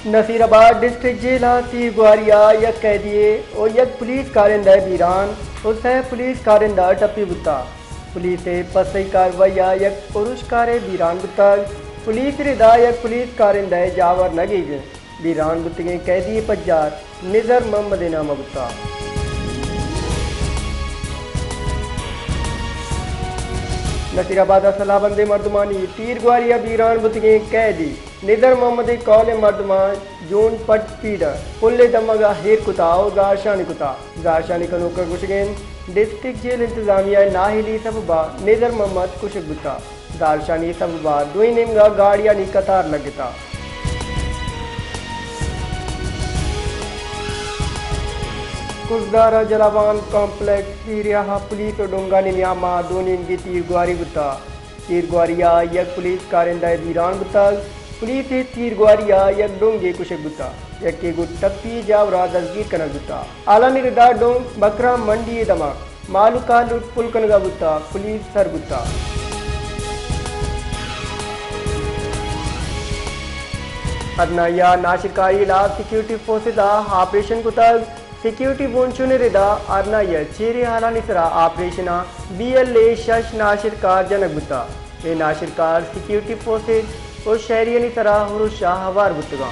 Nasirabad district jail तीर ग्वारिया यक कैदिये और यक पुलिस कारिंदा बीरान और सह पुलिस कारिंदा टप्पी बुता पुलिस पसई कार्रवाई यक पुरुष कारे बीरान बुता पुलिस रिदा यक पुलिस कारिंदा जावर नगीग बीरान बुतगे कैदी पज्जार निजर मोहम्मद नामा बुता नसीराबाद सलाबंदे मर्दमानी तीर ग्वारिया बीरान बुतगे कैदी निदर मोहम्मद कौल मर्दमान जून पट पीड़ा पुल्ले दमगा हेर कुता और गाशानी का नौकर कुशगेन डिस्ट्रिक्ट जेल इंतजामिया नाहिली सबबा निदर मोहम्मद कुशक बुता गाशानी सबबा दुई निमगा गाड़िया नी कतार लगता कुजदारा जलावान कॉम्प्लेक्स सीरिया पुलिस और डोंगा नियामा दोनों की तीर ग्वारी बुता तीर ग्वारिया यक पुलिस कारिंदा बीरान बुता पुलिस तीर ग्वारिया यक डोंगे कुशक बुता यक के गुट टप्पी जावरा दसगीर कनक बुता आला निरदा डोंग बकरा मंडी दमा मालूका लुट पुल कनगा बुता पुलिस सर बुता अदनाया नाशिकारी ला सिक्योरिटी फोर्सेस ऑपरेशन कुतल सिक्योरिटी वोंचुने रिदा अदनाया चेरे हाला निसरा ऑपरेशन BLA शश नाशिरकार जनक बुता ये नाशिरकार सिक्योरिटी फोर्सेस और शहरी निसरा हुरुशा हवार बुतगा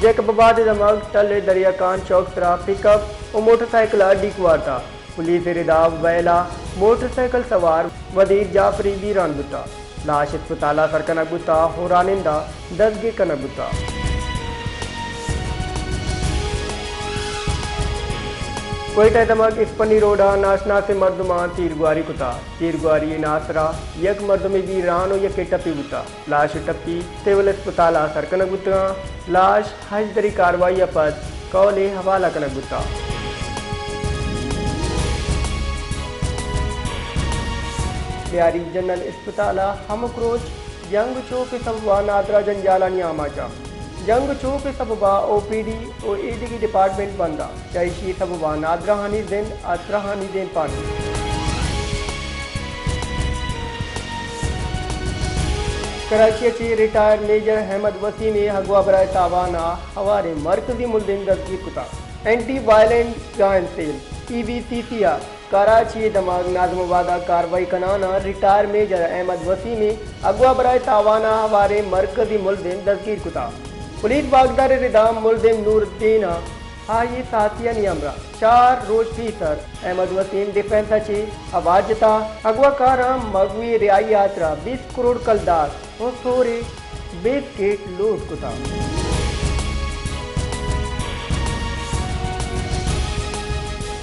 जक बबाद दमग टले दरिया कान चौक सरा पिकअप और मोटरसाइकिल डिकवाता पुलिस रिदा वैला मोटरसाइकिल सवार वदीर जाफरी बीरान बुता लाश अस्पताला सरकनक बुता होरानिंदा दसगे कनक बुता कोयटा दमक इस्पनी रोडा नाशना से मर्दमान तीर ग्वारी कुता तीर ग्वारी नासरा यक मर्दमे बीरान और यक टप्पी बुता लाश टप्पी सिविल अस्पताला सरकनक बुता लाश हजदरी कार्रवाई पद कौले हवाला कनक बुता बिहारी जनरल अस्पताल हमक्रोच जंग चौक सबबा नादरा जंजाला नियामाचा जंग चौक सबबा OPD और ED की डिपार्टमेंट बंदा जैशी सबबा नादराहानी दिन अतराहानी दिन पानी कराची के रिटायर्ड मेजर अहमद वसीम हगवा बराए तावाना हवारे मरकजी मुल्जिम दस्तगीर कुता anti violent crime cell EVCCR Karachi दमाग नाजमाबादा कार्रवाई कनाना रिटायर मेजर अहमद वसीम अगवा बराए तावाना हवारे मरकजी मुल्जिम दस्तगीर कुता पुलिस बागदार रिदा मुल्जिम नूरुद्दीन हाई साथिया नियमरा 4 रोज फीसर अहमद वसीम डिफेंस अच्छी अवाजता अगवा कारा मगवी रियाई यात्रा 20 करोड़ कलदार और सोरे बेस गेट लूट कुता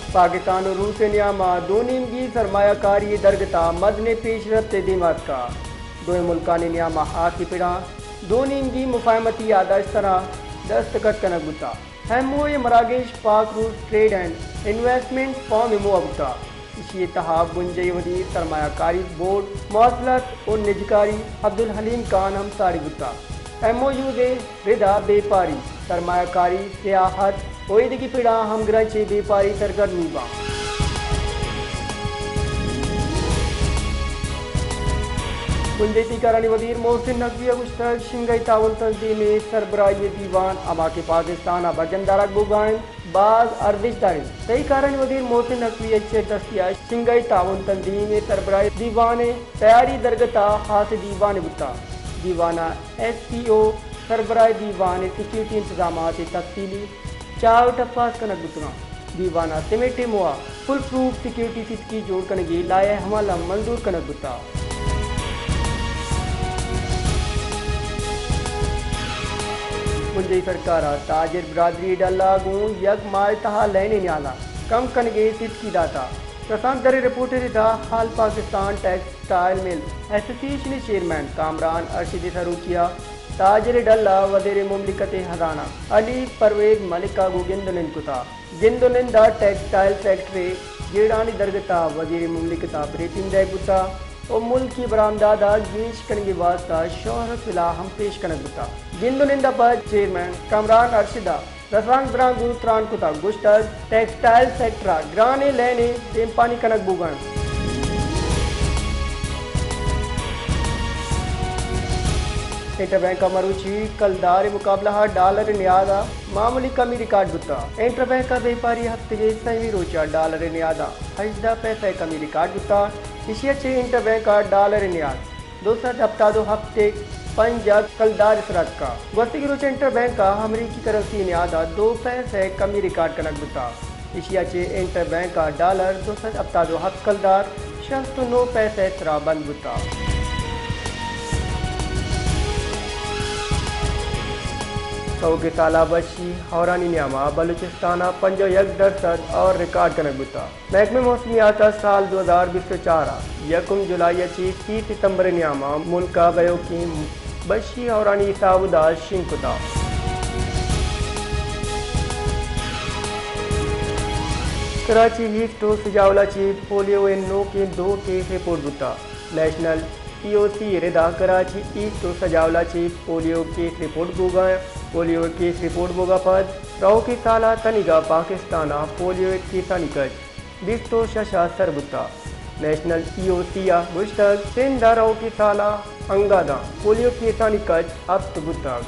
पाकिस्तान और रूस नियामा दोनों की सरमायाकारी दरगता मदने पेश रफ्ते दिमाग का दो मुल्कानी नियामा हाथ की पिड़ा दोनों की मुफाहमती यादाश्त तरह दस्तखत कनक बुता हमो मराकेश पाक रूस ट्रेड एंड इन्वेस्टमेंट फॉर्म मुआवजा इसी तहाब गुंजई वदी सरमायाकारी बोर्ड मौसलत और निजकारी अब्दुल हलीम खान हमसारी बुता MOU दे रिदा बेपारी सरमायाकारी सियाहत ओईद की पिड़ा हमगरा चे बेपारी सरगर्मी बा गुंजती करानी वजीर मोहसिन नकवी मुश्तक शिंगई ताउन तंजीम सरबराही दीवान अमा के पाकिस्तान बजंदारक बुगान बाज अर्दिश दारी सही कारण वजीर मोहसिन नकवी अच्छे दस्तिया शिंगई ताउन तंजीम सरबराही दीवान तैयारी दरगता हाथ दीवान बुता दीवाना SPO सरबराह दीवान सिक्योरिटी इंतजाम तफसीली चार टप्पास कनक बुतना दीवाना सिमेटे मुआ फुल प्रूफ सिक्योरिटी सिस्की जोड़ कनगी लाए हमाला मंजूर कनक बुता मुंजई सरकार ताजिर बिरादरी डल्लागू यग माल तहा लेने न्याला कम कनगे सिस्की दाता प्रशांत दरे रिपोर्टर था हाल Pakistan textile mill association chairman Kamran Arshad सरूकिया ताजर डल्ला वजीर मुमलिकत हजाना अली परवेज मलिका गुगिंदनिन कुता गिंदनिंदा टेक्सटाइल फैक्ट्री जेड़ानी दरगता वजीर मुमलिकता ब्रीफिंग देगुता और मुल्क की बरामदादा गेश कनगे वास्ता शोहरत फिला हम पेश कनक बुता गिंदनिंदा पर चेयरमैन कामरान अर्शिदा रसांग ब्रांगू त्रान कुता गुश्तर टेक्सटाइल सेक्टरा ग्राने लेने देमपानी कनक बुगन इंटरबैंक का मरुची कलदार मुकाबला डॉलर न्यादा मामूली कमी रिकॉर्ड बुता इंटरबैंक का व्यापारी हफ्ते सही रोचा डॉलर न्यादा 18 पैसे कमी रिकॉर्ड बुता इशियाचे इंटरबैंक का डॉलर न्याद 2 हफ्ते पंजाब कलदार इसरात का वस्ती की रोचा इंटरबैंक का अमरीकी करेंसी न्यादा 2 पैसे कमी रिकॉर्ड कनक बुता इशियाचे इंटरबैंक का डॉलर 2 हफ्ते कलदार 69 पैसे तरा बंद बुता सौगे तालाबशी हौरानी न्यामा बलूचिस्ताना 5.1% और रिकॉर्ड कनक बुता महकमे मौसमियात साल 2024 यकुम जुलाई 30 सितंबर न्यामा मुल्का बयो की बशी हौरानी साउदा शिंकुता कराची लीग तो सजावला ची पोलियो नो के 2 केस रिपोर्ट बुता नेशनल POC रिदा कराची ईस्ट तो सजावला ची पोलियो केस रिपोर्ट बोगा पद राव की साला तनिगा पाकिस्ताना पोलियो केसा निकट 20 तो शशा सरबुता नेशनल POC या मुश्तक सिंध राव की साला अंगादा पोलियो केसा निकट अब बुता